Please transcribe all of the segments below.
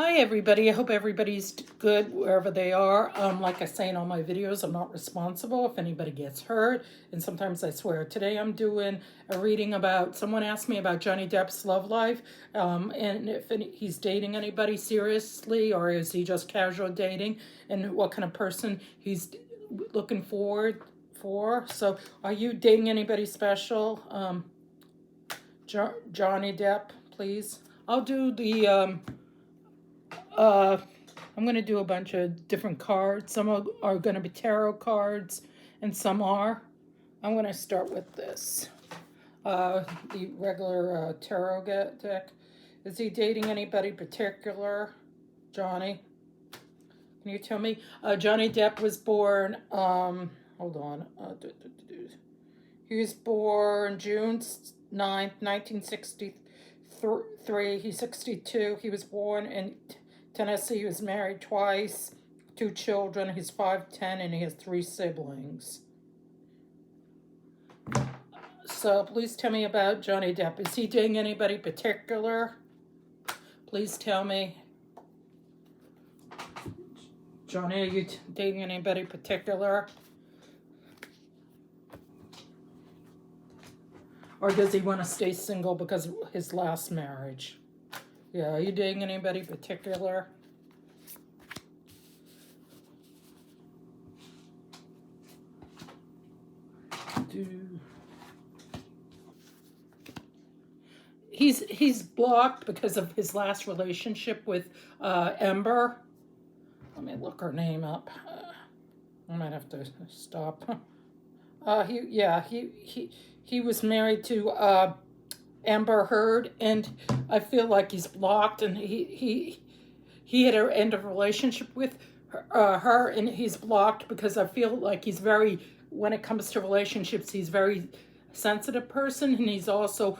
Hi everybody, I hope everybody's good wherever they are. Like I say in all my videos, I'm not responsible if anybody gets hurt, and sometimes I swear. Today I'm doing a reading about, someone asked me about Johnny Depp's love life, and if he's dating anybody seriously, or is he just casual dating, and what kind of person he's looking forward for. So are you dating anybody special? Johnny Depp, please. I'll do the I'm going to do a bunch of different cards. Some are going to be tarot cards, and some are. I'm going to start with this. The regular tarot deck. Is he dating anybody particular? Johnny? Can you tell me? Johnny Depp was born, hold on. He was born June 9th, 1963. He's 62. He was born in Tennessee. He was married twice, 2 children. He's 5'10", and he has 3 siblings. So please tell me about Johnny Depp. Is he dating anybody particular? Please tell me. Johnny, are you dating anybody particular? Or does he want to stay single because of his last marriage? Yeah, are you dating anybody particular? He's blocked because of his last relationship with Ember. Let me look her name up. I might have to stop. He was married to Amber Heard, and I feel like he's blocked, and he had an end of relationship with her, and he's blocked because I feel like he's very, when it comes to relationships, he's very sensitive person, and he's also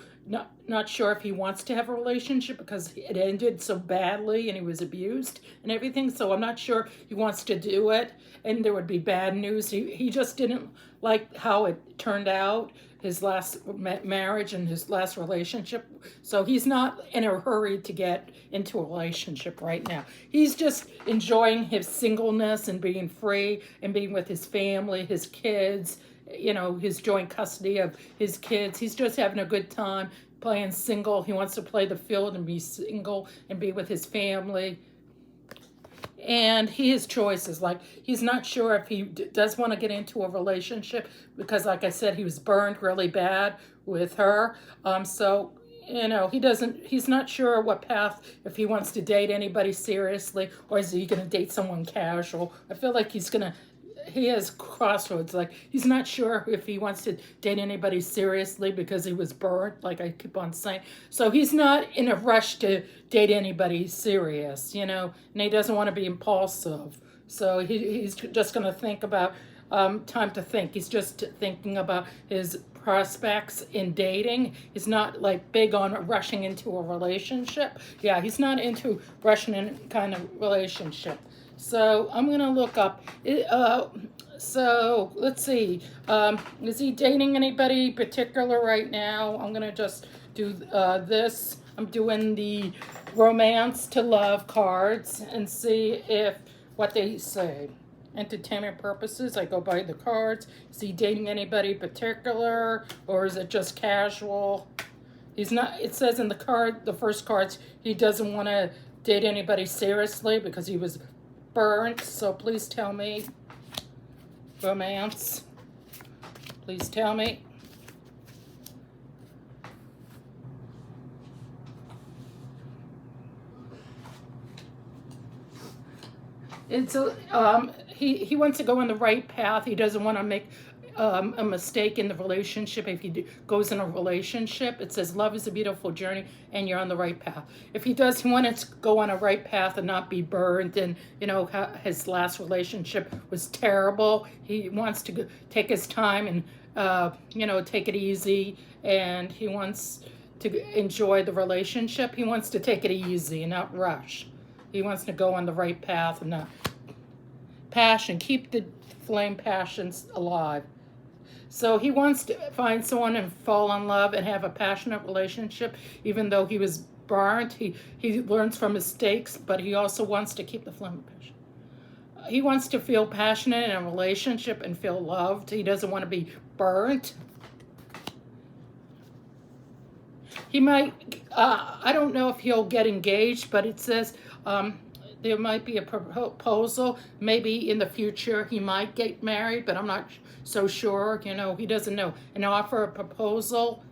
not sure if he wants to have a relationship because it ended so badly and he was abused and everything. So I'm not sure he wants to do it, and there would be bad news. He just didn't like how it turned out, his last marriage and his last relationship. So he's not in a hurry to get into a relationship right now. He's just enjoying his singleness and being free and being with his family, his kids, you know, his joint custody of his kids. He's just having a good time playing single. He wants to play the field and be single and be with his family. And he has choices. Like, he's not sure if he does want to get into a relationship because, like I said, he was burned really bad with her. So, you know, he's not sure what path, if he wants to date anybody seriously, or is he going to date someone casual. I feel like he has crossroads. Like, he's not sure if he wants to date anybody seriously because he was burnt, like I keep on saying. So he's not in a rush to date anybody serious, you know, and he doesn't want to be impulsive. So he's just going to think about, time to think. He's just thinking about his prospects in dating. He's not like big on rushing into a relationship. Yeah, he's not into rushing in kind of relationship. So I'm going to look up, so let's see, is he dating anybody particular right now? I'm going to just do this. I'm doing the romance to love cards and see what they say. Entertainment purposes, I go by the cards. Is he dating anybody particular, or is it just casual? He's not, it says in the first cards, he doesn't want to date anybody seriously because he was burnt. So please tell me. Romance. Please tell me. It's he wants to go on the right path. He doesn't want to make a mistake in the relationship. If he goes in a relationship, it says love is a beautiful journey and you're on the right path. If he want to go on a right path and not be burned, and you know, his last relationship was terrible, he wants to take his time and you know, take it easy, and he wants to enjoy the relationship. He wants to take it easy and not rush. He wants to go on the right path and not passion, keep the flame passions alive. So he wants to find someone and fall in love and have a passionate relationship, even though he was burnt. He learns from mistakes, but he also wants to keep the flame of passion. He wants to feel passionate in a relationship and feel loved. He doesn't want to be burnt. He might, I don't know if he'll get engaged, but it says there might be a proposal. Maybe in the future he might get married, but I'm not so sure. You know, he doesn't know. An offer, a proposal.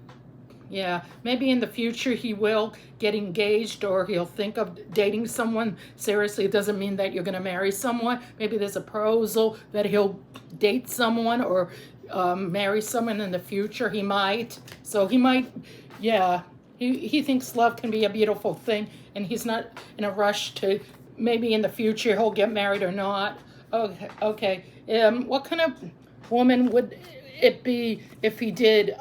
Yeah, maybe in the future he will get engaged, or he'll think of dating someone seriously. It doesn't mean that you're going to marry someone. Maybe there's a proposal that he'll date someone or marry someone in the future. He might. So he might, yeah. He thinks love can be a beautiful thing, and he's not in a rush to, maybe in the future he'll get married or not. Okay, okay. What kind of woman would it be if he did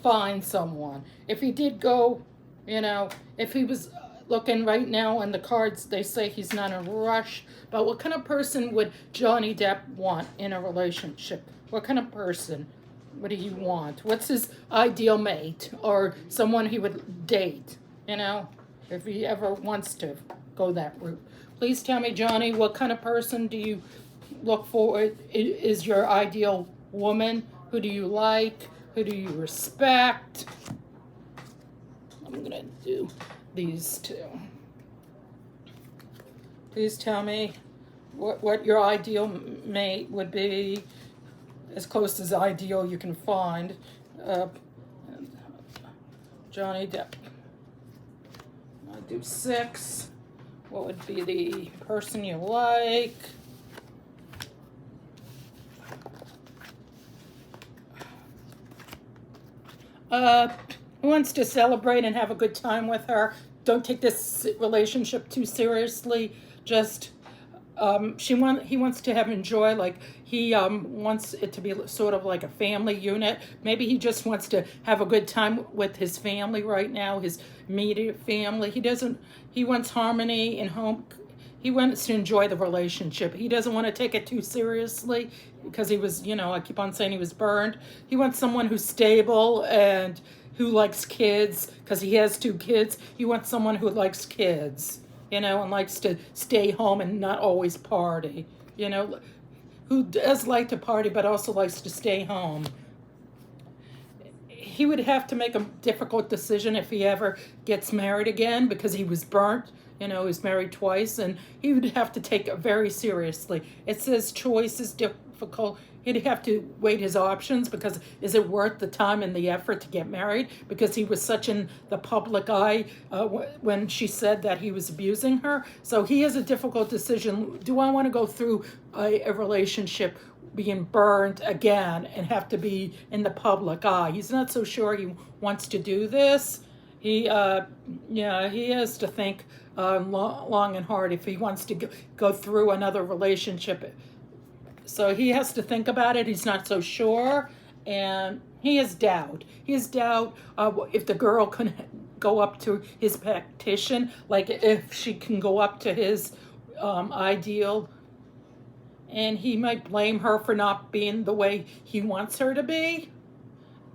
find someone? If he did go, you know, if he was looking right now in the cards, they say he's not in a rush. But what kind of person would Johnny Depp want in a relationship? What kind of person would he want? What's his ideal mate or someone he would date, you know, if he ever wants to go that route? Please tell me, Johnny, what kind of person do you look for? Is your ideal woman? Who do you like? Who do you respect? I'm going to do these two. Please tell me what your ideal mate would be, as close as ideal you can find. Johnny Depp. I'll do 6. What would be the person you like? Who wants to celebrate and have a good time with her? Don't take this relationship too seriously. Just he wants to have enjoy, like he wants it to be sort of like a family unit. Maybe he just wants to have a good time with his family right now, his immediate family. He wants harmony in home. He wants to enjoy the relationship. He doesn't want to take it too seriously because he was, you know, I keep on saying he was burned. He wants someone who's stable and who likes kids, because he has 2 kids. He wants someone who likes kids, you know, and likes to stay home and not always party, you know, who does like to party but also likes to stay home. He would have to make a difficult decision if he ever gets married again, because he was burnt. You know, he's married twice, and he would have to take it very seriously. It says choice is difficult. He'd have to weigh his options, because is it worth the time and the effort to get married? Because he was such in the public eye when she said that he was abusing her. So he has a difficult decision. Do I want to go through a relationship being burned again and have to be in the public eye? He's not so sure he wants to do this. He has to think long and hard if he wants to go through another relationship. So he has to think about it. He's not so sure, and he has doubt. He has doubt if the girl can go up to his petition, like if she can go up to his ideal, and he might blame her for not being the way he wants her to be.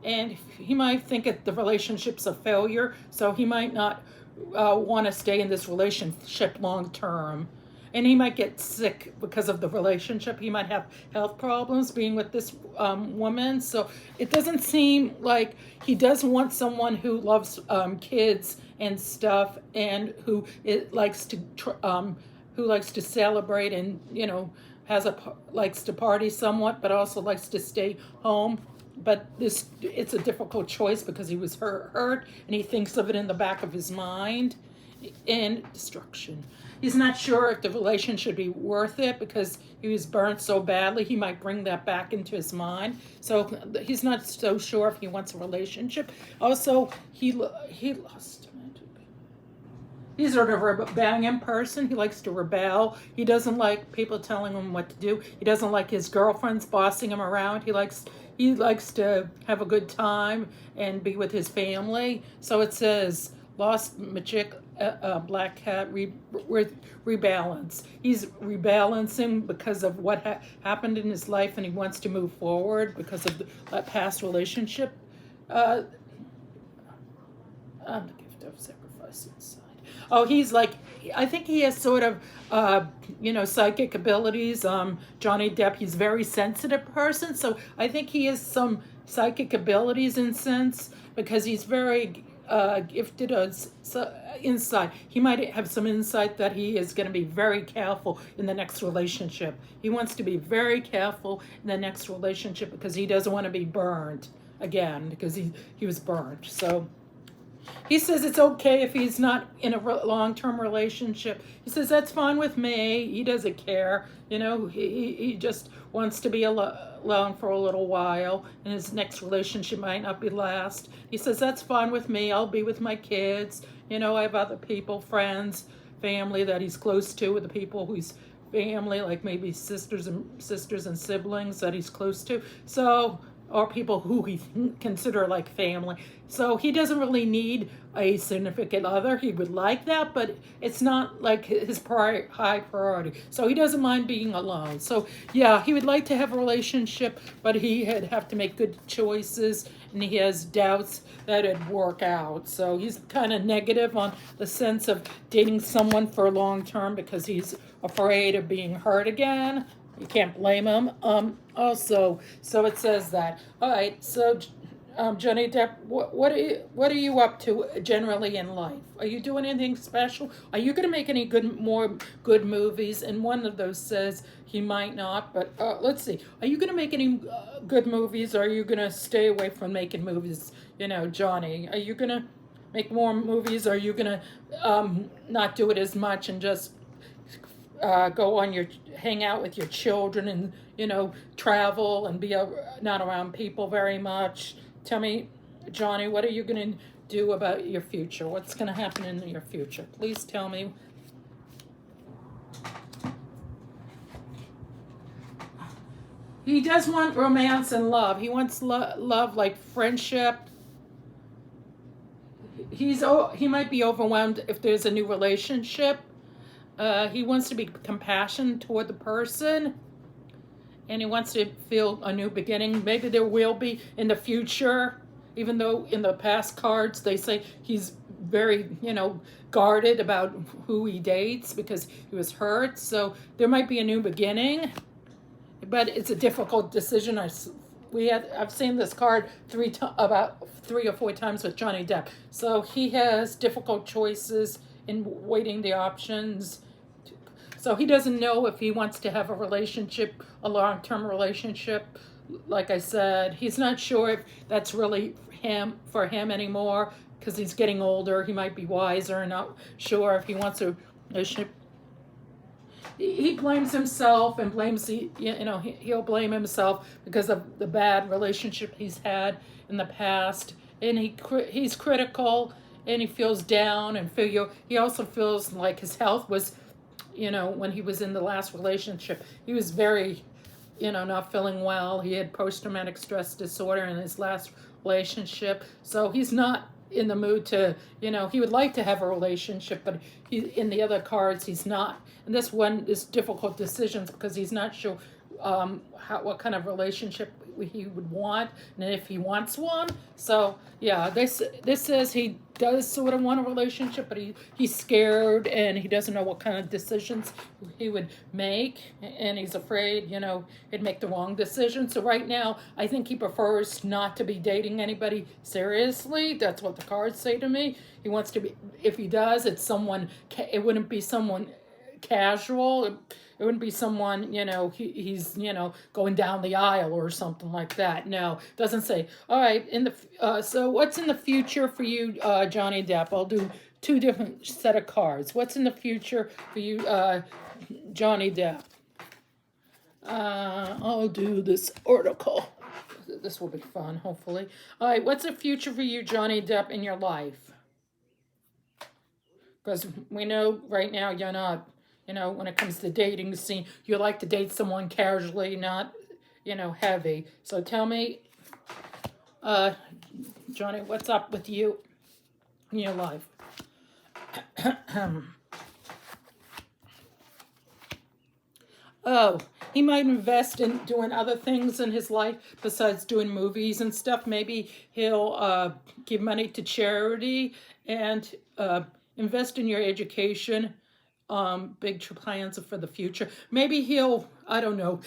And he might think that the relationship's a failure, so he might not want to stay in this relationship long term. And he might get sick because of the relationship. He might have health problems being with this woman. So it doesn't seem like he does want someone who loves kids and stuff, and who likes to celebrate, and, you know, likes to party somewhat, but also likes to stay home. But it's a difficult choice because he was hurt, and he thinks of it in the back of his mind. And destruction. He's not sure if the relationship should be worth it because he was burnt so badly. He might bring that back into his mind. So he's not so sure if he wants a relationship. Also, he lost. He's a rebellion person. He likes to rebel. He doesn't like people telling him what to do. He doesn't like his girlfriends bossing him around. He likes to have a good time and be with his family. So it says, lost magic, black cat, rebalance. He's rebalancing because of what happened in his life, and he wants to move forward because of that past relationship. The gift of sacrifice. person's side. Oh, he's like, I think he has sort of, psychic abilities. Johnny Depp, he's a very sensitive person, so I think he has some psychic abilities in sense because he's very gifted as insight. He might have some insight that he is going to be very careful in the next relationship. He wants to be very careful in the next relationship because he doesn't want to be burned again because he was burned. So he says it's okay if he's not in a long-term relationship. He says that's fine with me. He doesn't care. He just wants to be alone for a little while, and his next relationship might not be last. He says that's fine with me. I'll be with my kids. I have other people, friends, family that he's close to, with the people who's family, like maybe sisters and siblings that he's close to. So, or people who he consider like family. So he doesn't really need a significant other. He would like that, but it's not like his high priority. So he doesn't mind being alone. So yeah, he would like to have a relationship, but he'd have to make good choices, and he has doubts that it'd work out. So he's kind of negative on the sense of dating someone for a long term because he's afraid of being hurt again. You can't blame him. Also, so it says that. All right. So, Johnny Depp, what are you up to generally in life? Are you doing anything special? Are you going to make any more good movies? And one of those says he might not. But let's see. Are you going to make any good movies? Or are you going to stay away from making movies? Johnny, are you going to make more movies? Or are you going to not do it as much and just go on hang out with your children and travel and be not around people very much? Tell me, Johnny, what are you going to do about your future? What's going to happen in your future? Please tell me. He does want romance and love. He wants love like friendship. He might be overwhelmed if there's a new relationship. He wants to be compassionate toward the person, and he wants to feel a new beginning. Maybe there will be in the future, even though in the past cards they say he's very, guarded about who he dates because he was hurt. So there might be a new beginning, but it's a difficult decision. I've seen this card about 3 or 4 times with Johnny Depp. So he has difficult choices in weighting the options. So he doesn't know if he wants to have a long-term relationship. Like I said, he's not sure if that's really for him anymore because he's getting older. He might be wiser, not sure if he wants a relationship. He blames himself and he'll blame himself because of the bad relationship he's had in the past, and he's critical, and he feels down and he also feels like his health was, when he was in the last relationship, he was very, not feeling well. He had post-traumatic stress disorder in his last relationship, so he's not in the mood to, he would like to have a relationship, but in the other cards he's not. And this one is difficult decisions because he's not sure what kind of relationship he would want and if he wants one. So yeah, this says he does sort of want a relationship, but he's scared and he doesn't know what kind of decisions he would make, and he's afraid he'd make the wrong decision. So right now I think he prefers not to be dating anybody seriously. That's what the cards say to me. He wants to be, if he does, it wouldn't be someone casual. It wouldn't be someone, he's, going down the aisle or something like that. No, it doesn't say. All right, so what's in the future for you, Johnny Depp? I'll do 2 different set of cards. What's in the future for you, Johnny Depp? I'll do this article. This will be fun, hopefully. All right, what's the future for you, Johnny Depp, in your life? Because we know right now you're not, when it comes to the dating scene, you like to date someone casually, not, heavy. So tell me, Johnny, what's up with you in your life? Oh, he might invest in doing other things in his life besides doing movies and stuff. Maybe he'll give money to charity, and invest in your education, big plans for the future. Maybe he'll, I don't know.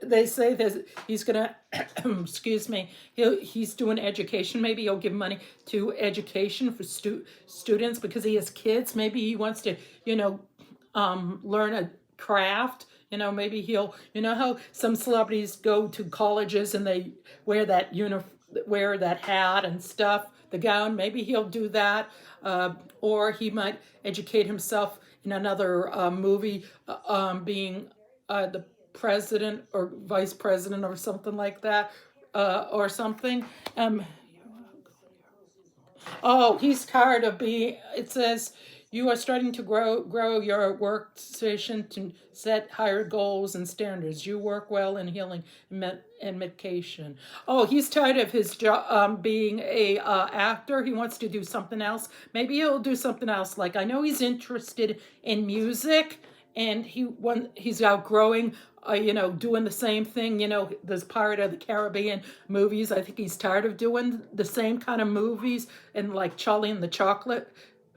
They say that he's gonna, excuse me, he's doing education. Maybe he'll give money to education for students because he has kids. Maybe he wants to, learn a craft. Maybe he'll, how some celebrities go to colleges and they wear that wear that hat and stuff, the gown. Maybe he'll do that, or he might educate himself in another movie, being the president or vice president or something like that, or something. Oh, he's tired of being. It says you are starting to grow your workstation to set higher goals and standards. You work well in healing and medication. Oh, he's tired of his job, being a actor. He wants to do something else. Maybe he'll do something else. Like I know he's interested in music, and he's outgrowing. Doing the same thing. This Pirate of the Caribbean movies. I think he's tired of doing the same kind of movies and like Charlie and the Chocolate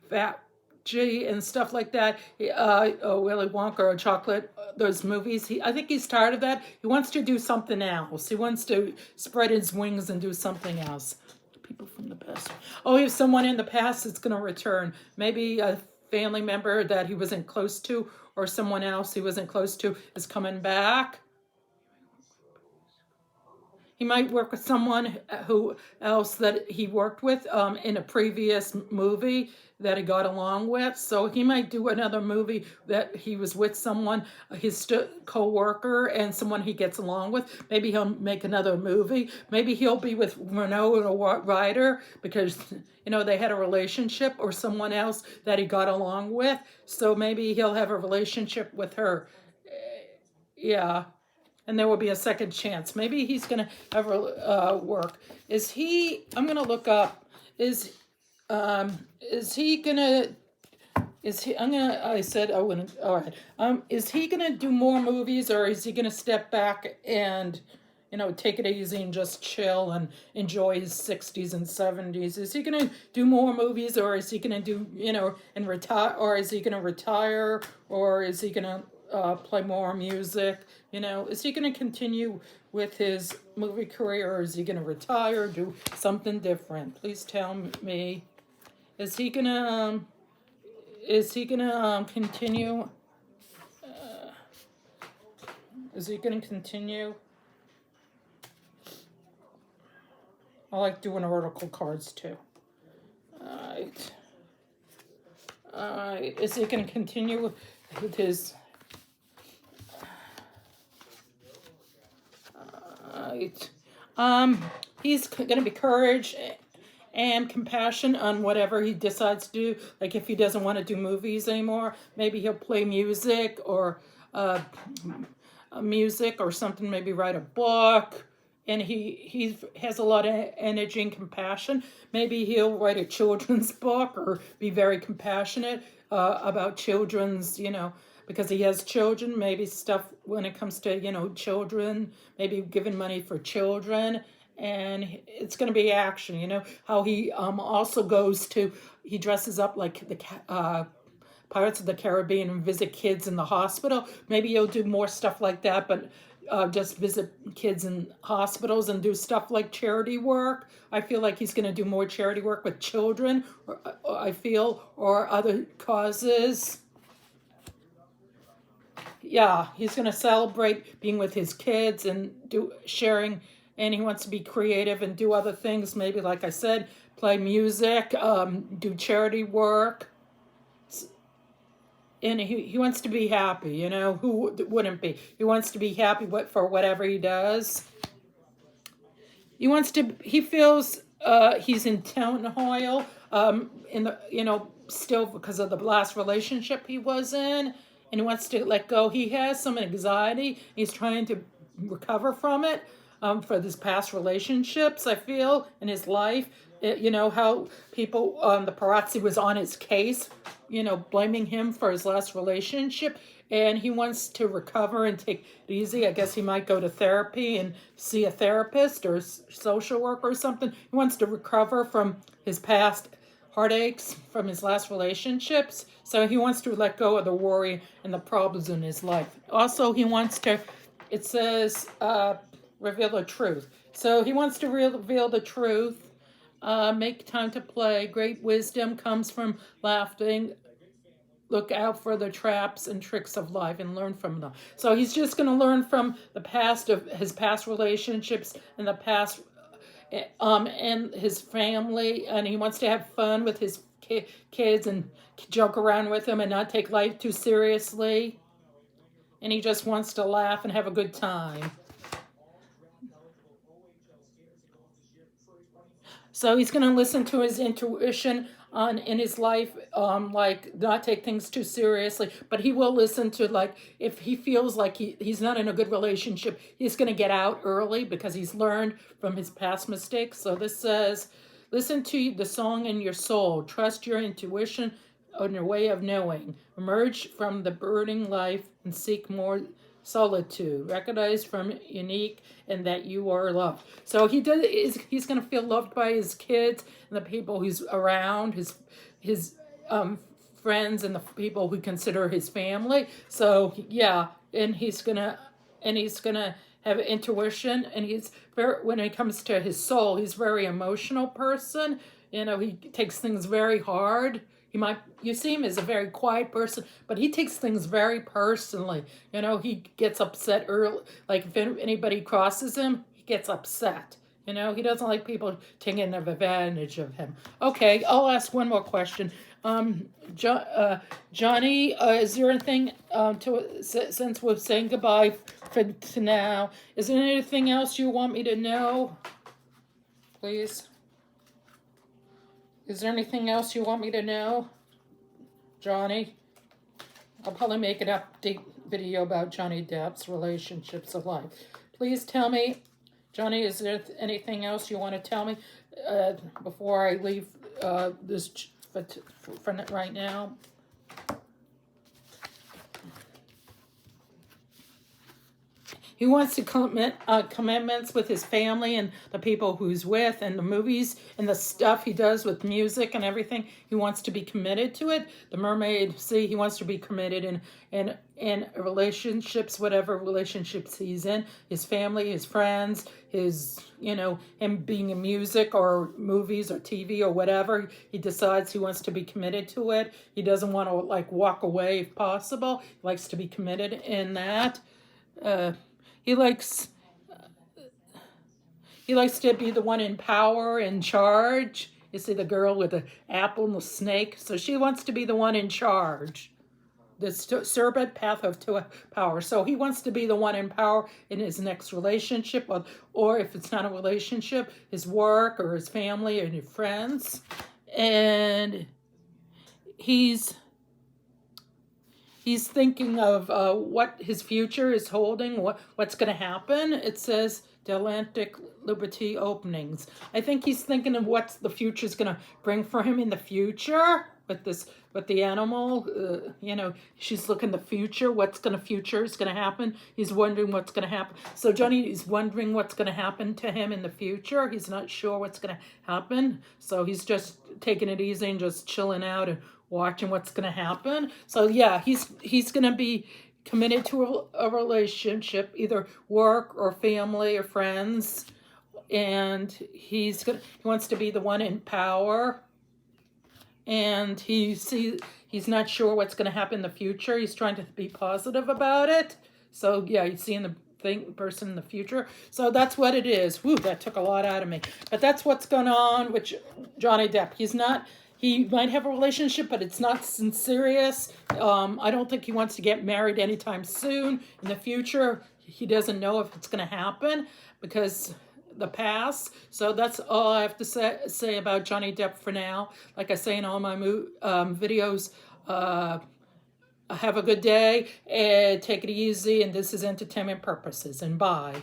Factory and stuff like that. Willy Wonka or Chocolate, those movies. I think he's tired of that. He wants to do something else. He wants to spread his wings and do something else. People from the past. Oh, if someone in the past is going to return. Maybe a family member that he wasn't close to, or someone else he wasn't close to is coming back. He might work with someone who else that he worked with in a previous movie that he got along with. So he might do another movie that he was with someone, his co-worker, and someone he gets along with. Maybe he'll make another movie. Maybe he'll be with Winona Ryder because, they had a relationship, or someone else that he got along with. So maybe he'll have a relationship with her. Yeah. And there will be a second chance. Maybe he's going to have work. I'm going to look up, I said I wouldn't, all right. Is he going to do more movies, or is he going to step back and, take it easy and just chill and enjoy his 60s and 70s? Is he going to do more movies, or is he going to do, and retire, or is he going to retire, or is he going to play more music? Is he going to continue with his movie career, or is he going to retire, do something different? Please tell me. Is he going to continue? Is he going to continue? I like doing oracle cards too. All right. Is he going to continue with his? He's going to be courage and compassion on whatever he decides to do. Like if he doesn't want to do movies anymore, maybe he'll play music or something. Maybe write a book. And he has a lot of energy and compassion. Maybe he'll write a children's book or be very compassionate about children's, because he has children, maybe stuff when it comes to, children, maybe giving money for children. And it's going to be action, how he also he dresses up like the Pirates of the Caribbean and visit kids in the hospital. Maybe he'll do more stuff like that, but just visit kids in hospitals and do stuff like charity work. I feel like he's going to do more charity work with children, or other causes. Yeah, he's going to celebrate being with his kids and sharing, and he wants to be creative and do other things. Maybe, like I said, play music, do charity work. And he wants to be happy, who wouldn't be? He wants to be happy for whatever he does. He feels he's in turmoil, still because of the last relationship he was in, and he wants to let go. He has some anxiety. He's trying to recover from it, for his past relationships, I feel, in his life. How people, the paparazzi was on his case, blaming him for his last relationship, and he wants to recover and take it easy. I guess he might go to therapy and see a therapist or social worker or something. He wants to recover from his past heartaches from his last relationships. So he wants to let go of the worry and the problems in his life. Also, he wants to, it says, reveal the truth. So he wants to reveal the truth. Make time to play. Great wisdom comes from laughing. Look out for the traps and tricks of life and learn from them. So he's just going to learn from the past of his past relationships and the past and his family, and he wants to have fun with his kids and joke around with them and not take life too seriously. And he just wants to laugh and have a good time. So he's going to listen to his intuition in his life, like not take things too seriously, but he will listen to, like, if he feels like he's not in a good relationship, he's going to get out early because he's learned from his past mistakes. So this says, listen to the song in your soul, trust your intuition and your way of knowing, emerge from the burning life and seek more solitude, recognize from unique and that you are loved. So he's going to feel loved by his kids and the people he's around, his friends and the people who consider his family. So yeah, and he's gonna have intuition, and he's very, when it comes to his soul, he's a very emotional person. You know, he takes things very hard. You see him as a very quiet person, but he takes things very personally. You know, he gets upset early. Like if anybody crosses him, he gets upset. You know, he doesn't like people taking advantage of him. Okay, I'll ask one more question. Johnny, is there anything since we're saying goodbye to now? Is there anything else you want me to know? Please. Is there anything else you want me to know, Johnny? I'll probably make an update video about Johnny Depp's relationships of life. Please tell me, Johnny, is there anything else you want to tell me before I leave this for right now? He wants to commit commitments with his family and the people who's with, and the movies and the stuff he does with music and everything. He wants to be committed to it. The mermaid, see, he wants to be committed in relationships, whatever relationships he's in, his family, his friends, his, you know, him being in music or movies or TV or whatever. He decides he wants to be committed to it. He doesn't want to, like, walk away if possible. He likes to be committed in that. He likes to be the one in power, in charge. You see the girl with the apple and the snake? So she wants to be the one in charge. The serpent path to power. So he wants to be the one in power in his next relationship, or if it's not a relationship, his work or his family or his friends. And he's thinking of what his future is holding, what's going to happen. It says the Atlantic Liberty openings. I think he's thinking of what the future is going to bring for him in the future with the animal. You know, she's looking the future. Future is going to happen. He's wondering what's going to happen. So Johnny is wondering what's going to happen to him in the future. He's not sure what's going to happen. So he's just taking it easy and just chilling out and watching what's going to happen. So yeah, he's going to be committed to a relationship, either work or family or friends, and he wants to be the one in power. And he's not sure what's going to happen in the future. He's trying to be positive about it. So yeah, he's seeing the person in the future. So that's what it is. Whew, that took a lot out of me. But that's what's going on with Johnny Depp. He might have a relationship, but it's not serious. I don't think he wants to get married anytime soon. In the future, he doesn't know if it's going to happen because the past. So that's all I have to say about Johnny Depp for now. Like I say in all my videos, have a good day and take it easy. And this is entertainment purposes. And bye.